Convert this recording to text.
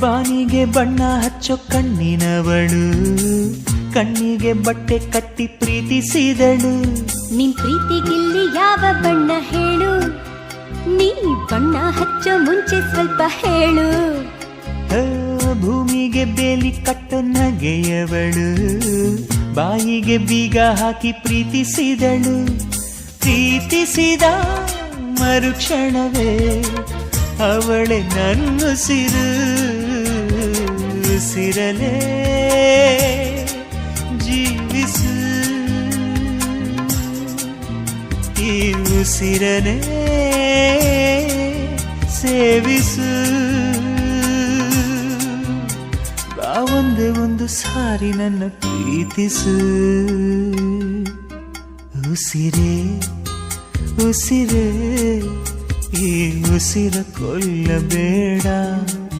ಬಾನಿಗೆ ಬಣ್ಣ ಹಚ್ಚೋ ಕಣ್ಣಿನವಳು, ಕಣ್ಣಿಗೆ ಬಟ್ಟೆ ಕಟ್ಟಿ ಪ್ರೀತಿಸಿದಳು. ನಿನ್ ಪ್ರೀತಿಗಿಲ್ಲಿ ಯಾವ ಬಣ್ಣ ಹೇಳು, ನೀ ಬಣ್ಣ ಹಚ್ಚೋ ಮುಂಚೆ ಸ್ವಲ್ಪ ಹೇಳು. ಭೂಮಿಗೆ ಬೇಲಿ ಕಟ್ಟೋ ನಗೆಯವಳು, ಬಾಯಿಗೆ ಬೀಗ ಹಾಕಿ ಪ್ರೀತಿಸಿದಳು. ಪ್ರೀತಿಸಿದ ಮರುಕ್ಷಣವೇ ಅವಳೆ ನನ್ನುಸಿರು, ಉಸಿರಲೇ ಜೀವಿಸು, ಈ ಉಸಿರನೇ ಸೇವಿಸು. ಬಾ ಒಂದೇ ಒಂದು ಸಾರಿ ನನ್ನ ಪ್ರೀತಿಸು. ಉಸಿರೇ ಉಸಿರೇ ಈ ಉಸಿರ ಕೊಲ್ಲಬೇಡ.